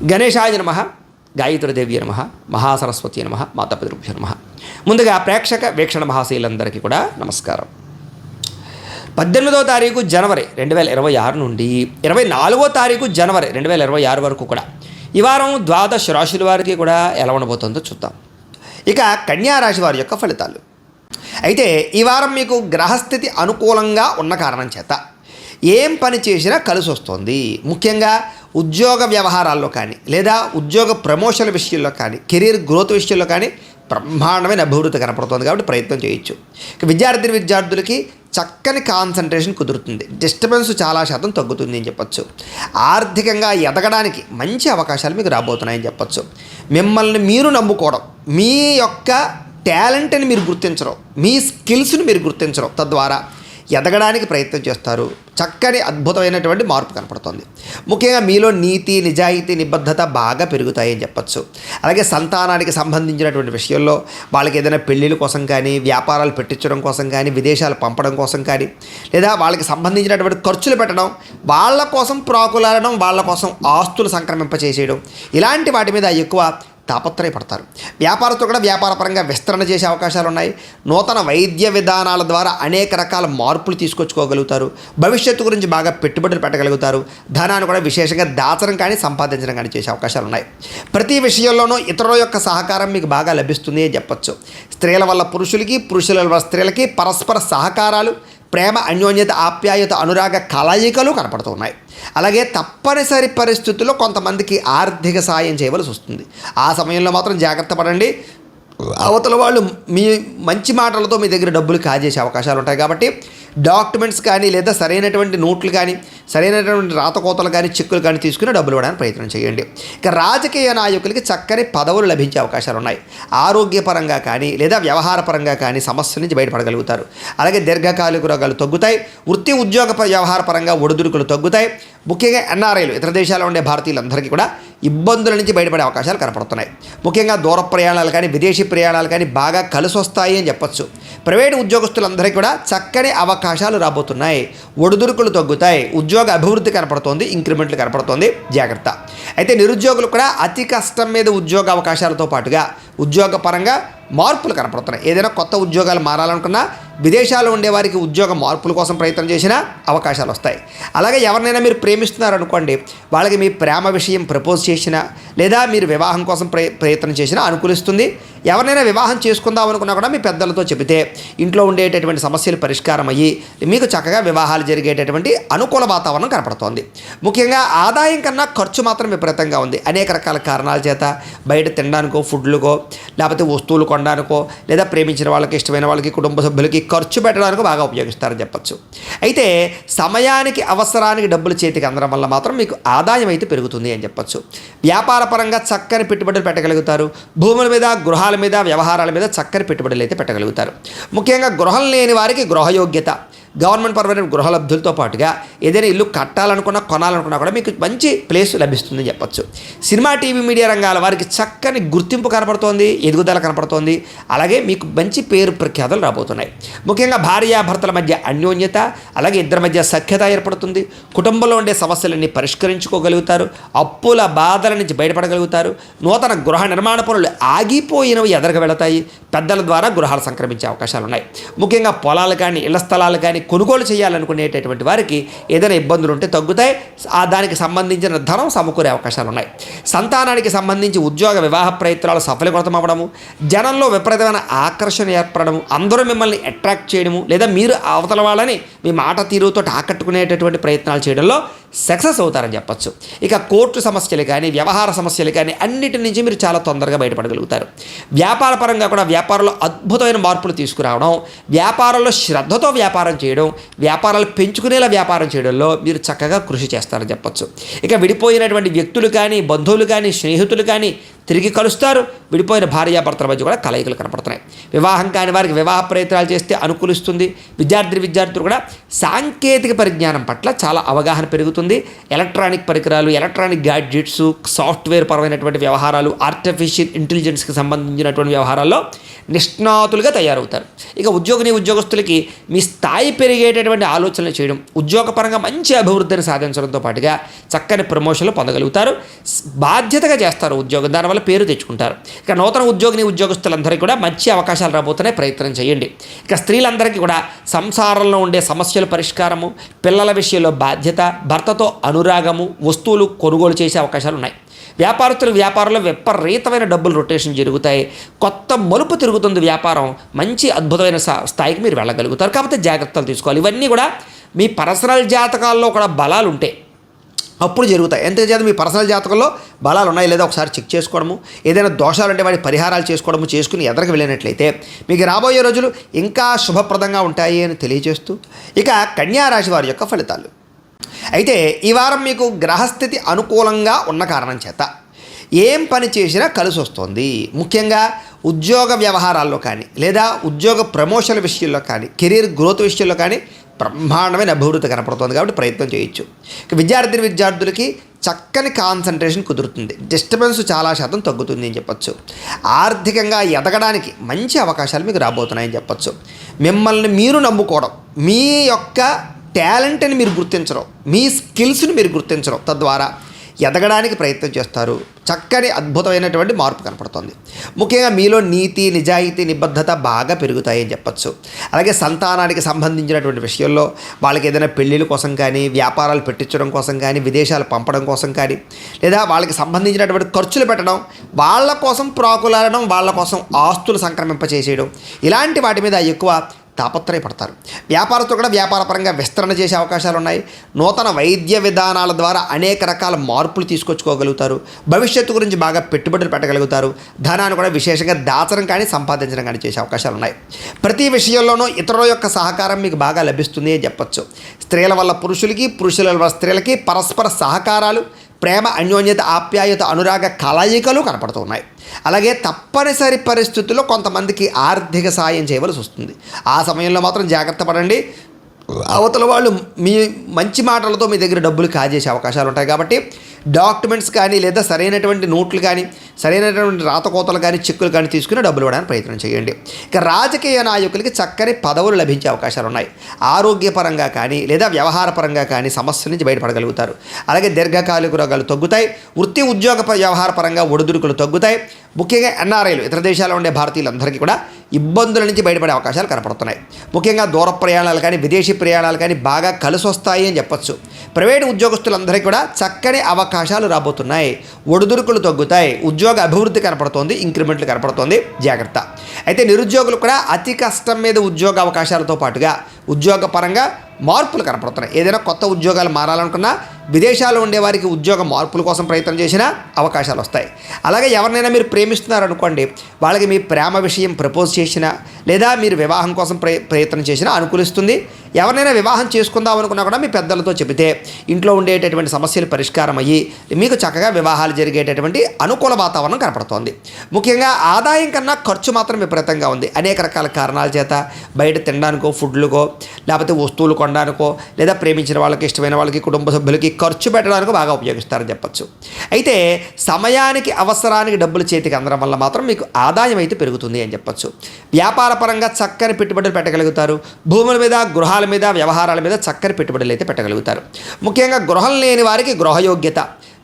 గణేశాయ నమః, గాయత్రీదేవి నమః, మహాసరస్వతి నమః, మాతాపితృభ్యో నమః. ముందుగా ప్రేక్షక వీక్షణ మహాశీలందరికీ కూడా నమస్కారం. 18వ తారీఖు జనవరి 2026 నుండి 24వ తారీఖు జనవరి 2026 వరకు కూడా ఈ వారం ద్వాదశ రాశుల వారికి కూడా ఎలా ఉండబోతుందో చూద్దాం. ఇక కన్యా రాశి వారి యొక్క ఫలితాలు. అయితే ఈ వారం మీకు గ్రహస్థితి అనుకూలంగా ఉన్న కారణం చేత ఏం పని చేసినా కలిసి వస్తుంది. ముఖ్యంగా ఉద్యోగ వ్యవహారాల్లో కానీ లేదా ఉద్యోగ ప్రమోషన్ల విషయంలో కానీ కెరీర్ గ్రోత్ విషయంలో కానీ బ్రహ్మాండమైన అభివృద్ధి కనపడుతుంది కాబట్టి ప్రయత్నం చేయొచ్చు. ఇక విద్యార్థులకి చక్కని కాన్సన్ట్రేషన్ కుదురుతుంది. డిస్టర్బెన్స్ చాలా శాతం తగ్గుతుంది అని చెప్పచ్చు. ఆర్థికంగా ఎదగడానికి మంచి అవకాశాలు మీకు రాబోతున్నాయని చెప్పచ్చు. మిమ్మల్ని మీరు నమ్ముకోవడం, మీ యొక్క టాలెంట్ని మీరు గుర్తించడం, మీ స్కిల్స్ని మీరు గుర్తించడం, తద్వారా ఎదగడానికి ప్రయత్నం చేస్తారు. చక్కని అద్భుతమైనటువంటి మార్పు కనపడుతుంది. ముఖ్యంగా మీలో నీతి, నిజాయితీ, నిబద్ధత బాగా పెరుగుతాయని చెప్పచ్చు. అలాగే సంతానానికి సంబంధించినటువంటి విషయంలో వాళ్ళకి ఏదైనా పెళ్ళిళ్ళ కోసం కానీ, వ్యాపారాలు పెట్టించడం కోసం కానీ, విదేశాలు పంపడం కోసం కానీ, లేదా వాళ్ళకి సంబంధించినటువంటి ఖర్చులు పెట్టడం, వాళ్ళ కోసం ప్రాకులాడడం, వాళ్ళ కోసం ఆస్తులు సంక్రమింపచేసేయడం, ఇలాంటి వాటి మీద ఎక్కువ తాపత్రయపడతారు. వ్యాపారస్తులు కూడా వ్యాపారపరంగా విస్తరణ చేసే అవకాశాలు ఉన్నాయి. నూతన వైద్య విధానాల ద్వారా అనేక రకాల మార్పులు తీసుకొచ్చుకోగలుగుతారు. భవిష్యత్తు గురించి బాగా పెట్టుబడులు పెట్టగలుగుతారు. ధనాన్ని కూడా విశేషంగా దాచడం కానీ సంపాదించడం కానీ చేసే అవకాశాలు ఉన్నాయి. ప్రతి విషయంలోనూ ఇతరుల యొక్క సహకారం మీకు బాగా లభిస్తుంది అని చెప్పచ్చు. స్త్రీల వల్ల పురుషులకి, పురుషుల వల్ల స్త్రీలకి పరస్పర సహకారాలు, ప్రేమ, అన్యోన్యత, ఆప్యాయత, అనురాగ కలయికలు కనపడుతూ ఉన్నాయి. అలాగే తప్పనిసరి పరిస్థితుల్లో కొంతమందికి ఆర్థిక సాయం చేయవలసి వస్తుంది. ఆ సమయంలో మాత్రం జాగ్రత్త పడండి. అవతల వాళ్ళు మీ మంచి మాటలతో మీ దగ్గర డబ్బులు కాజేసే అవకాశాలు ఉంటాయి. కాబట్టి డాక్యుమెంట్స్ కానీ లేదా సరైనటువంటి నోట్లు కానీ, సరైనటువంటి రాతకోతలు కానీ, చెక్కులు కానీ తీసుకుని డబ్బులు ఇవ్వడానికి ప్రయత్నం చేయండి. ఇక రాజకీయ నాయకులకి చక్కని పదవులు లభించే అవకాశాలు ఉన్నాయి. ఆరోగ్యపరంగా కానీ లేదా వ్యవహారపరంగా కానీ సమస్యల నుంచి బయటపడగలుగుతారు. అలాగే దీర్ఘకాలిక రోగాలు తగ్గుతాయి. వృత్తి ఉద్యోగ వ్యవహార పరంగా ఒడిదుడుకులు తగ్గుతాయి. ముఖ్యంగా ఎన్ఆర్ఐలు, ఇతర దేశాల్లో ఉండే భారతీయులందరికీ కూడా ఇబ్బందుల నుంచి బయటపడే అవకాశాలు కనపడుతున్నాయి. ముఖ్యంగా దూర ప్రయాణాలు కానీ, విదేశీ ప్రయాణాలు కానీ బాగా కలిసి వస్తాయి అని చెప్పచ్చు. ప్రైవేటు ఉద్యోగస్తులందరికీ కూడా చక్కని అవకాశాలు రాబోతున్నాయి. ఒడిదుడుకులు తగ్గుతాయి. ఉద్యోగ అభివృద్ధి కనపడుతోంది. ఇంక్రిమెంట్లు కనపడుతోంది. జాగ్రత్త. అయితే నిరుద్యోగులు కూడా అతి కష్టం మీద ఉద్యోగ అవకాశాలతో పాటుగా ఉద్యోగ పరంగా మార్పులు కనపడుతున్నాయి. ఏదైనా కొత్త ఉద్యోగాలు మారాలనుకున్నా, విదేశాల్లో ఉండేవారికి ఉద్యోగ మార్పుల కోసం ప్రయత్నం చేసినా అవకాశాలు వస్తాయి. అలాగే ఎవరినైనా మీరు ప్రేమిస్తున్నారనుకోండి, వాళ్ళకి మీ ప్రేమ విషయం ప్రపోజ్ చేసినా లేదా మీరు వివాహం కోసం ప్రయత్నం చేసినా అనుకూలిస్తుంది. ఎవరినైనా వివాహం చేసుకుందాం అనుకున్నా కూడా మీ పెద్దలతో చెబితే ఇంట్లో ఉండేటటువంటి సమస్యలు పరిష్కారం అయ్యి మీకు చక్కగా వివాహాలు జరిగేటటువంటి అనుకూల వాతావరణం కనపడుతోంది. ముఖ్యంగా ఆదాయం కన్నా ఖర్చు మాత్రం విపరీతంగా ఉంది. అనేక రకాల కారణాల చేత బయట తినడానికో, ఫుడ్లకో, లేకపోతే వస్తువులు కొనడానికో, లేదా ప్రేమించిన వాళ్ళకి, ఇష్టమైన వాళ్ళకి, కుటుంబ సభ్యులకి ఖర్చు పెట్టడానికి బాగా ఉపయోగిస్తారని చెప్పచ్చు. అయితే సమయానికి, అవసరానికి డబ్బులు చేతికి అందడం వల్ల మాత్రం మీకు ఆదాయం అయితే పెరుగుతుంది అని చెప్పచ్చు. వ్యాపార పరంగా చక్కని పెట్టుబడులు పెట్టగలుగుతారు. భూముల మీద, గృహాల మీద, వ్యవహారాల మీద చక్కని పెట్టుబడులు అయితే పెట్టగలుగుతారు. ముఖ్యంగా గృహం లేని వారికి గృహయోగ్యత, గవర్నమెంట్ పరమైన గృహలబ్ధులతో పాటుగా ఏదైనా ఇల్లు కట్టాలనుకున్నా, కొనాలనుకున్నా కూడా మీకు మంచి ప్లేస్ లభిస్తుందని చెప్పచ్చు. సినిమా, టీవీ, మీడియా రంగాల వారికి చక్కని గుర్తింపు కనపడుతోంది, ఎదుగుదల కనపడుతోంది. అలాగే మీకు మంచి పేరు ప్రఖ్యాతలు రాబోతున్నాయి. ముఖ్యంగా భార్యాభర్తల మధ్య అన్యోన్యత, అలాగే ఇద్దరి మధ్య సఖ్యత ఏర్పడుతుంది. కుటుంబంలో ఉండే సమస్యలన్నీ పరిష్కరించుకోగలుగుతారు. అప్పుల బాధల నుంచి బయటపడగలుగుతారు. నూతన గృహ నిర్మాణ పనులు ఆగిపోయినవి ఎదరగ వెళతాయి. పెద్దల ద్వారా గృహాలు సంక్రమించే అవకాశాలు ఉన్నాయి. ముఖ్యంగా పొలాలు కానీ, ఇళ్ల స్థలాలు కానీ కొనుగోలు చేయాలనుకునేటటువంటి వారికి ఏదైనా ఇబ్బందులు ఉంటే తగ్గుతాయి. దానికి సంబంధించిన ధనం సమకూరే అవకాశాలు ఉన్నాయి. సంతానానికి సంబంధించి ఉద్యోగ, వివాహ ప్రయత్నాలు సఫలీకృతమవ్వడము, జనంలో విపరీతమైన ఆకర్షణ ఏర్పడము, అందరూ మిమ్మల్ని అట్రాక్ట్ చేయడము, లేదా మీరు అవతల వాళ్ళని మీ మాట తీరుతో ఆకట్టుకునేటటువంటి ప్రయత్నాలు చేయడంలో సక్సెస్ అవుతారని చెప్పచ్చు. ఇక కోర్టు సమస్యలు కానీ, వ్యవహార సమస్యలు కానీ అన్నిటి నుంచి మీరు చాలా తొందరగా బయటపడగలుగుతారు. వ్యాపార పరంగా కూడా వ్యాపారంలో అద్భుతమైన మార్పులు తీసుకురావడం, వ్యాపారంలో శ్రద్ధతో వ్యాపారం చేయడం, వ్యాపారాలు పెంచుకునేలా వ్యాపారం చేయడంలో మీరు చక్కగా కృషి చేస్తారని చెప్పచ్చు. ఇక విడిపోయినటువంటి వ్యక్తులు కానీ, బంధువులు కానీ, స్నేహితులు కానీ తిరిగి కలుస్తారు. విడిపోయిన భార్యాభర్తల మధ్య కూడా కలయికలు కనపడుతున్నాయి. వివాహం కాని వారికి వివాహ ప్రయత్నాలు చేస్తే అనుకూలిస్తుంది. విద్యార్థులు కూడా సాంకేతిక పరిజ్ఞానం పట్ల చాలా అవగాహన పెరుగుతుంది. ఎలక్ట్రానిక్ పరికరాలు, ఎలక్ట్రానిక్ గ్యాడ్జెట్స్, సాఫ్ట్వేర్ పరమైనటువంటి వ్యవహారాలు, ఆర్టిఫిషియల్ ఇంటెలిజెన్స్కి సంబంధించినటువంటి వ్యవహారాల్లో నిష్ణాతులుగా తయారవుతారు. ఇక ఉద్యోగస్తులకి మీ స్థాయి పెరిగేటటువంటి ఆలోచనలు చేయడం, ఉద్యోగపరంగా మంచి అభివృద్ధిని సాధించడంతో పాటుగా చక్కని ప్రమోషన్లు పొందగలుగుతారు. బాధ్యతగా చేస్తారు ఉద్యోగం, దానివల్ల పేరు తెచ్చుకుంటారు. ఇక నూతన ఉద్యోగస్తులందరికీ కూడా మంచి అవకాశాలు రాబోతున్నాయి, ప్రయత్నం చేయండి. ఇక స్త్రీలందరికీ కూడా సంసారంలో ఉండే సమస్యల పరిష్కారము, పిల్లల విషయంలో బాధ్యత, భర్తతో అనురాగము, వస్తువులు కొనుగోలు చేసే అవకాశాలు ఉన్నాయి. వ్యాపారంలో విపరీతమైన డబ్బులు రొటేషన్ జరుగుతాయి. కొత్త మలుపు తిరుగుతుంది వ్యాపారం, మంచి అద్భుతమైన స్థాయికి మీరు వెళ్ళగలుగుతారు. కాకపోతే జాగ్రత్తలు తీసుకోవాలి. ఇవన్నీ కూడా మీ పర్సనల్ జాతకాల్లో కూడా బలాలు ఉంటాయి, అప్పుడు జరుగుతాయి. ఎంతచేత మీ పర్సనల్ జాతకంలో బలాలు ఉన్నాయి లేదా ఒకసారి చెక్ చేసుకోవడము, ఏదైనా దోషాలు ఉంటే వాటి పరిహారాలు చేసుకుని ఎదరికి వెళ్ళినట్లయితే మీకు రాబోయే రోజులు ఇంకా శుభప్రదంగా ఉంటాయి అని తెలియజేస్తూ, ఇక కన్యా రాశి వారి యొక్క ఫలితాలు. అయితే ఈ వారం మీకు గ్రహస్థితి అనుకూలంగా ఉన్న కారణం చేత ఏం పని చేసినా కలిసి వస్తుంది. ముఖ్యంగా ఉద్యోగ వ్యవహారాల్లో కానీ లేదా ఉద్యోగ ప్రమోషన్ల విషయంలో కానీ కెరీర్ గ్రోత్ విషయంలో కానీ బ్రహ్మాండమైన అభివృద్ధి కనపడుతుంది. కాబట్టి ప్రయత్నం చేయొచ్చు. విద్యార్థులకి చక్కని కాన్సన్ట్రేషన్ కుదురుతుంది. డిస్టర్బెన్స్ చాలా శాతం తగ్గుతుంది అని చెప్పచ్చు. ఆర్థికంగా ఎదగడానికి మంచి అవకాశాలు మీకు రాబోతున్నాయని చెప్పచ్చు. మిమ్మల్ని మీరు నమ్ముకోవడం, మీ యొక్క టాలెంట్ని మీరు గుర్తించడం, మీ స్కిల్స్ని మీరు గుర్తించడం, తద్వారా ఎదగడానికి ప్రయత్నం చేస్తారు. చక్కని అద్భుతమైనటువంటి మార్పు కనపడుతుంది. ముఖ్యంగా మీలో నీతి, నిజాయితీ, నిబద్ధత బాగా పెరుగుతాయని చెప్పచ్చు. అలాగే సంతానానికి సంబంధించినటువంటి విషయంలో వాళ్ళకి ఏదైనా పెళ్ళిళ్ళ కోసం కానీ, వ్యాపారాలు పెట్టించడం కోసం కానీ, విదేశాలు పంపడం కోసం కానీ, లేదా వాళ్ళకి సంబంధించినటువంటి ఖర్చులు పెట్టడం, వాళ్ళ కోసం ప్రాకులాడడం, వాళ్ళ కోసం ఆస్తులు సంక్రమింపచేసేయడం, ఇలాంటి వాటి మీద ఎక్కువ తాపత్రయపడతారు. వ్యాపారస్తులు కూడా వ్యాపారపరంగా విస్తరణ చేసే అవకాశాలు ఉన్నాయి. నూతన వైద్య విధానాల ద్వారా అనేక రకాల మార్పులు తీసుకొచ్చుకోగలుగుతారు. భవిష్యత్తు గురించి బాగా పెట్టుబడులు పెట్టగలుగుతారు. ధనాన్ని కూడా విశేషంగా దాచడం కానీ సంపాదించడం కానీ చేసే అవకాశాలు ఉన్నాయి. ప్రతి విషయంలోనూ ఇతరుల యొక్క సహకారం మీకు బాగా లభిస్తుంది అని చెప్పచ్చు. స్త్రీల వల్ల పురుషులకి, పురుషుల వల్ల స్త్రీలకి పరస్పర సహకారాలు, ప్రేమ, అన్యోన్యత, ఆప్యాయత, అనురాగ కలయికలు కనపడుతూ ఉన్నాయి. అలాగే తప్పనిసరి పరిస్థితుల్లో కొంతమందికి ఆర్థిక సాయం చేయవలసి వస్తుంది. ఆ సమయంలో మాత్రం జాగ్రత్త పడండి. అవతల వాళ్ళు మీ మంచి మాటలతో మీ దగ్గర డబ్బులు కాజేసే అవకాశాలు ఉంటాయి. కాబట్టి డాక్యుమెంట్స్ కానీ లేదా సరైనటువంటి నోట్లు కానీ, సరైనటువంటి రాతకోతలు కానీ, చెక్కులు కానీ తీసుకుని డబ్బులు ఇవ్వడానికి ప్రయత్నం చేయండి. ఇక రాజకీయ నాయకులకి చక్కని పదవులు లభించే అవకాశాలు ఉన్నాయి. ఆరోగ్యపరంగా కానీ లేదా వ్యవహారపరంగా కానీ సమస్యల నుంచి బయటపడగలుగుతారు. అలాగే దీర్ఘకాలిక రోగాలు తగ్గుతాయి. వృత్తి ఉద్యోగ వ్యవహార పరంగా ఒడిదుడుకులు తగ్గుతాయి. ముఖ్యంగా ఎన్ఆర్ఐలు, ఇతర దేశాల్లో ఉండే భారతీయులందరికీ కూడా ఇబ్బందుల నుంచి బయటపడే అవకాశాలు కనపడుతున్నాయి. ముఖ్యంగా దూర ప్రయాణాలు కానీ, విదేశీ ప్రయాణాలు కానీ బాగా కలిసి వస్తాయి అని చెప్పచ్చు. ప్రైవేటు ఉద్యోగస్తులందరికీ కూడా చక్కని అవకాశాలు రాబోతున్నాయి. ఒడిదుడుకులు తగ్గుతాయి. ఉద్యోగ అభివృద్ధి కనపడుతోంది. ఇంక్రిమెంట్లు కనపడుతోంది. జాగ్రత్త. అయితే నిరుద్యోగులు కూడా అతి కష్టం మీద ఉద్యోగ అవకాశాలతో పాటుగా ఉద్యోగపరంగా మార్పులు కనపడుతున్నాయి. ఏదైనా కొత్త ఉద్యోగాలు మారాలనుకున్నా, విదేశాల్లో ఉండేవారికి ఉద్యోగ మార్పుల కోసం ప్రయత్నం చేసినా అవకాశాలు వస్తాయి. అలాగే ఎవరినైనా మీరు ప్రేమిస్తున్నారనుకోండి, వాళ్ళకి మీ ప్రేమ విషయం ప్రపోజ్ చేసినా లేదా మీరు వివాహం కోసం ప్రయత్నం చేసినా అనుకూలిస్తుంది. ఎవరినైనా వివాహం చేసుకుందాం అనుకున్నా కూడా మీ పెద్దలతో చెబితే ఇంట్లో ఉండేటటువంటి సమస్యలు పరిష్కారం అయ్యి మీకు చక్కగా వివాహాలు జరిగేటటువంటి అనుకూల వాతావరణం కనపడుతోంది. ముఖ్యంగా ఆదాయం కన్నా ఖర్చు మాత్రం విపరీతంగా ఉంది. అనేక రకాల కారణాల చేత బయట తినడానికో, ఫుడ్లకో, లేకపోతే వస్తువులు కొనడానికో, లేదా ప్రేమించిన వాళ్ళకి, ఇష్టమైన వాళ్ళకి, కుటుంబ సభ్యులకి ఖర్చు పెట్టడానికి బాగా ఉపయోగిస్తారని చెప్పచ్చు. అయితే సమయానికి, అవసరానికి డబ్బులు చేతికి అందడం వల్ల మాత్రం మీకు ఆదాయం అయితే పెరుగుతుంది అని చెప్పచ్చు. వ్యాపారపరంగా చక్కని పెట్టుబడులు పెట్టగలుగుతారు. భూముల మీద, గృహాల మీద, వ్యవహారాల మీద చక్కని పెట్టుబడులు అయితే పెట్టగలుగుతారు. ముఖ్యంగా గృహం లేని వారికి గృహయోగ్యత,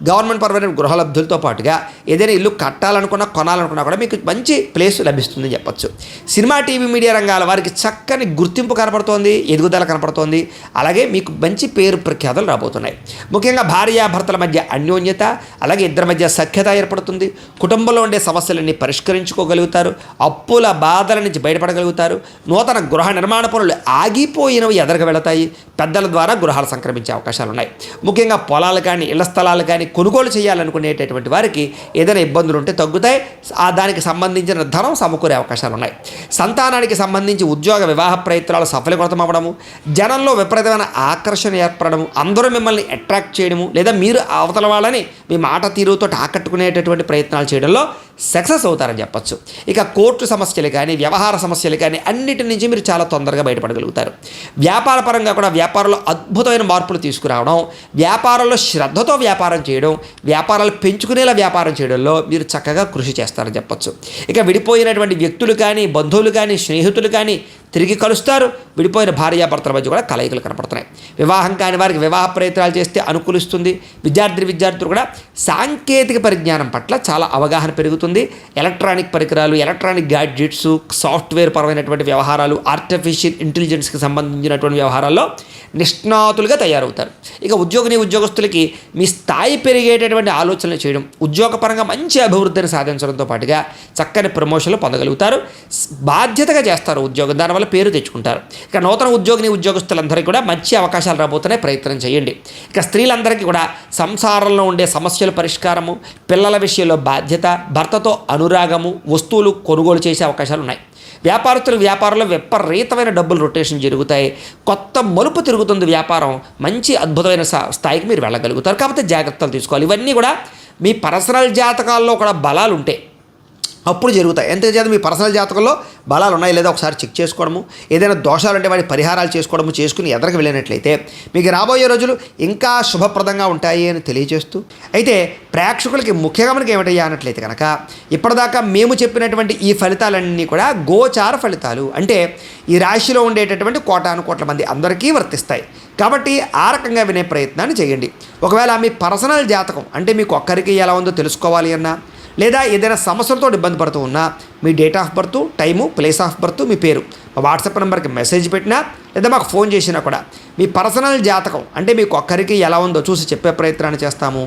గవర్నమెంట్ పరమైన గృహలబ్ధులతో పాటుగా ఏదైనా ఇల్లు కట్టాలనుకున్నా, కొనాలనుకున్నా కూడా మీకు మంచి ప్లేస్ లభిస్తుందని చెప్పచ్చు. సినిమా, టీవీ, మీడియా రంగాల వారికి చక్కని గుర్తింపు కనపడుతోంది, ఎదుగుదల కనపడుతోంది. అలాగే మీకు మంచి పేరు ప్రఖ్యాతలు రాబోతున్నాయి. ముఖ్యంగా భార్యాభర్తల మధ్య అన్యోన్యత, అలాగే ఇద్దరి మధ్య సఖ్యత ఏర్పడుతుంది. కుటుంబంలో ఉండే సమస్యలన్నీ పరిష్కరించుకోగలుగుతారు. అప్పుల బాధల నుంచి బయటపడగలుగుతారు. నూతన గృహ నిర్మాణ పనులు ఆగిపోయినవి ఎదరికి వెళతాయి. పెద్దల ద్వారా గృహాలు సంక్రమించే అవకాశాలు ఉన్నాయి. ముఖ్యంగా పొలాలు కానీ, ఇళ్ల స్థలాలు కానీ కొనుగోలు చేయాలనుకునేటటువంటి వారికి ఏదైనా ఇబ్బందులు ఉంటే తగ్గుతాయి. దానికి సంబంధించిన ధనం సమకూరే అవకాశాలు ఉన్నాయి. సంతానానికి సంబంధించి ఉద్యోగ వివాహ ప్రయత్నాలు సఫలీకృతం అవ్వడము, జనంలో విపరీతమైన ఆకర్షణ ఏర్పడము, అందరూ మిమ్మల్ని అట్రాక్ట్ చేయడము, లేదా మీరు అవతల వాళ్ళని మీ మాట తీరుతో ఆకట్టుకునేటటువంటి ప్రయత్నాలు చేయడంలో సక్సెస్ అవుతారని చెప్పచ్చు. ఇక కోర్టు సమస్యలు కానీ వ్యవహార సమస్యలు కానీ అన్నిటి నుంచి మీరు చాలా తొందరగా బయటపడగలుగుతారు. వ్యాపార పరంగా కూడా వ్యాపారంలో అద్భుతమైన మార్పులు తీసుకురావడం, వ్యాపారంలో శ్రద్ధతో వ్యాపారం చేయడం, వ్యాపారాలు పెంచుకునేలా వ్యాపారం చేయడంలో మీరు చక్కగా కృషి చేస్తారని చెప్పచ్చు. ఇక విడిపోయినటువంటి వ్యక్తులు కానీ బంధువులు కానీ స్నేహితులు కానీ తిరిగి కలుస్తారు. విడిపోయిన భార్యాభర్తల మధ్య కూడా కలయికలు కనపడుతున్నాయి. వివాహం కాని వారికి వివాహ ప్రయత్నాలు చేస్తే అనుకూలిస్తుంది. విద్యార్థులు కూడా సాంకేతిక పరిజ్ఞానం పట్ల చాలా అవగాహన పెరుగుతుంది. ఎలక్ట్రానిక్ పరికరాలు, ఎలక్ట్రానిక్ గ్యాడ్జెట్స్, సాఫ్ట్వేర్ పరమైనటువంటి వ్యవహారాలు, ఆర్టిఫిషియల్ ఇంటెలిజెన్స్కి సంబంధించినటువంటి వ్యవహారాల్లో నిష్ణాతులుగా తయారవుతారు. ఇక ఉద్యోగస్తులకి మీ స్థాయి పెరిగేటటువంటి ఆలోచనలు చేయడం, ఉద్యోగపరంగా మంచి అభివృద్ధిని సాధించడంతో పాటుగా చక్కని ప్రమోషన్లు పొందగలుగుతారు. బాధ్యతగా చేస్తారు ఉద్యోగం, దానివల్ల పేరు తెచ్చుకుంటారు. ఇక నూతన ఉద్యోగస్తులందరికీ కూడా మంచి అవకాశాలు రాబోతున్నాయి, ప్రయత్నం చేయండి. ఇక స్త్రీలందరికీ కూడా సంసారంలో ఉండే సమస్యల పరిష్కారము, పిల్లల విషయంలో బాధ్యత, భర్తతో అనురాగము, వస్తువులు కొనుగోలు చేసే అవకాశాలు ఉన్నాయి. వ్యాపారంలో విపరీతమైన డబ్బులు రొటేషన్ జరుగుతాయి. కొత్త మలుపు తిరుగుతుంది వ్యాపారం. మంచి అద్భుతమైన స్థాయికి మీరు వెళ్ళగలుగుతారు. కాకపోతే జాగ్రత్తలు తీసుకోవాలి. ఇవన్నీ కూడా మీ పర్సనల్ జాతకాల్లో కూడా బలాలు ఉంటాయి, అప్పుడు జరుగుతాయి. ఎంతచేత మీ పర్సనల్ జాతకంలో బలాలు ఉన్నాయి లేదా ఒకసారి చెక్ చేసుకోవడము, ఏదైనా దోషాలు ఉంటే వాటి పరిహారాలు చేసుకుని ఎదరికి వెళ్ళినట్లయితే మీకు రాబోయే రోజులు ఇంకా శుభప్రదంగా ఉంటాయి అని తెలియజేస్తూ, అయితే ప్రేక్షకులకి ముఖ్యంగా మనకి ఏమిటయ్యా అన్నట్లయితే కనుక ఇప్పటిదాకా మేము చెప్పినటువంటి ఈ ఫలితాలన్నీ కూడా గోచార ఫలితాలు, అంటే ఈ రాశిలో ఉండేటటువంటి కోటాను మంది అందరికీ వర్తిస్తాయి. కాబట్టి ఆ రకంగా వినే ప్రయత్నాన్ని చేయండి. ఒకవేళ మీ పర్సనల్ జాతకం అంటే మీకు ఒక్కరికి ఎలా ఉందో తెలుసుకోవాలి అన్నా, లేదా ఏదైనా సమస్యలతో ఇబ్బంది పడుతూ ఉన్నా మీ date of birth, time, place of birth, మీ పేరు మా వాట్సాప్ నెంబర్కి మెసేజ్ పెట్టినా లేదా మాకు ఫోన్ చేసినా కూడా మీ పర్సనల్ జాతకం అంటే మీకు ఒక్కరికి ఎలా ఉందో చూసి చెప్పే ప్రయత్నాన్ని చేస్తాము.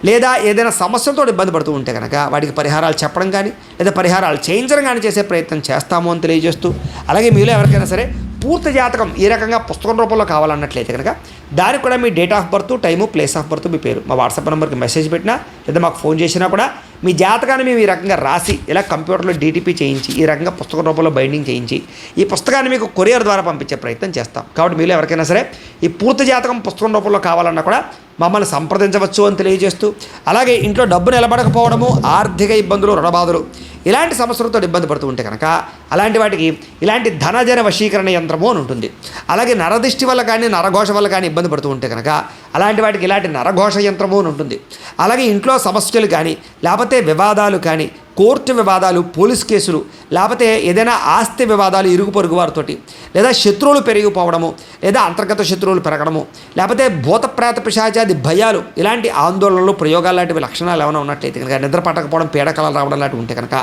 లేదా ఏదైనా సమస్యలతో ఇబ్బంది పడుతూ ఉంటే కనుక వాటికి పరిహారాలు చెప్పడం కానీ లేదా పరిహారాలు చేయించడం కానీ చేసే ప్రయత్నం చేస్తాము అని తెలియజేస్తూ, అలాగే మీలో ఎవరికైనా సరే పూర్తి జాతకం ఈ రకంగా పుస్తకం రూపంలో కావాలన్నట్లయితే కనుక దానికి కూడా మీ date of birth, time, place of birth, మీ పేరు మా వాట్సాప్ నెంబర్కి మెసేజ్ పెట్టినా లేదా మాకు ఫోన్ చేసినా కూడా మీ జాతకాన్ని మేము ఈ రకంగా రాసి ఇలా కంప్యూటర్లో DTP చేయించి ఈ రకంగా పుస్తకం రూపంలో బైండింగ్ చేయించి ఈ పుస్తకాన్ని మీకు కొరియర్ ద్వారా పంపించే ప్రయత్నం చేస్తాం. కాబట్టి మీలో ఎవరికైనా సరే ఈ పూర్తి జాతకం పుస్తకం రూపంలో కావాలన్నా కూడా మమ్మల్ని సంప్రదించవచ్చు అని తెలియజేస్తూ, అలాగే ఇంట్లో డబ్బు నిలబడకపోవడము, ఆర్థిక ఇబ్బందులు, రుణబాధలు ఇలాంటి సమస్యలతో ఇబ్బంది పడుతూ ఉంటే కనుక అలాంటి వాటికి ఇలాంటి ధనజన వశీకరణ యంత్రము అని ఉంటుంది. అలాగే నరదిష్టి వల్ల కానీ నరఘోష వల్ల కానీ ఇబ్బంది పడుతూ ఉంటే కనుక అలాంటి వాటికి ఇలాంటి నరఘోష యంత్రము అని ఉంటుంది. అలాగే ఇంట్లో సమస్యలు కానీ లేకపోతే వివాదాలు కానీ, కోర్టు వివాదాలు, పోలీస్ కేసులు, లేకపోతే ఏదైనా ఆస్తి వివాదాలు ఇరుగు పొరుగు వారితోటి, లేదా శత్రువులు పెరిగిపోవడము, లేదా అంతర్గత శత్రువులు పెరగడము, లేకపోతే భూతప్రేత పిశాచాది భయాలు, ఇలాంటి ఆందోళనలు, ప్రయోగాలు లాంటివి లక్షణాలు ఏమైనా ఉన్నట్లయితే కనుక, నిద్ర పట్టకపోవడం, పీడకలలు రావడం లాంటివి ఉంటే కనుక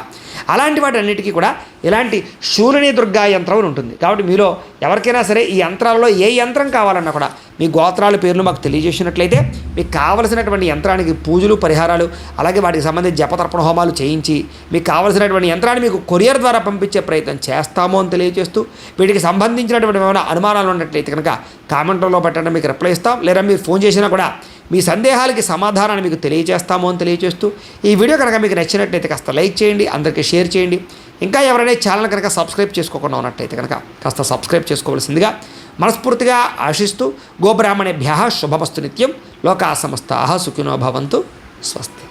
అలాంటి వాటి అన్నిటికీ కూడా ఇలాంటి శూలిని దుర్గా యంత్రం అని ఉంటుంది. కాబట్టి మీలో ఎవరికైనా సరే ఈ యంత్రాలలో ఏ యంత్రం కావాలన్నా కూడా మీ గోత్రాల పేర్లు మాకు తెలియజేసినట్లయితే మీకు కావలసినటువంటి యంత్రానికి పూజలు, పరిహారాలు, అలాగే వాటికి సంబంధించి జపతర్పణ హోమాలు చేయించి మీకు కావలసినటువంటి యంత్రాన్ని మీకు కొరియర్ ద్వారా పంపించే ప్రయత్నం చేస్తాము అని తెలియజేస్తూ, వీటికి సంబంధించినటువంటి ఏమైనా అనుమానాలు ఉన్నట్లయితే కనుక కామెంట్లో పెట్టండి, మీకు రిప్లై ఇస్తాం. లేదా మీరు ఫోన్ చేసినా కూడా మీ సందేహాలకి సమాధానాన్ని మీకు తెలియజేస్తాము అని తెలియజేస్తూ, ఈ వీడియో కనుక మీకు నచ్చినట్లయితే కాస్త లైక్ చేయండి, అందరికీ షేర్ చేయండి. ఇంకా ఎవరైనా ఛానల్ కనుక సబ్స్క్రైబ్ చేసుకోకుండా ఉన్నట్లయితే కనుక కాస్త సబ్స్క్రైబ్ చేసుకోవాల్సిందిగా మనస్ఫూర్తిగా ఆశిస్తూ, గోబ్రాహ్మణేభ్యః శుభమస్తు నిత్యం, లోకా సమస్తాః సుఖినో భవంతు, స్వస్తి.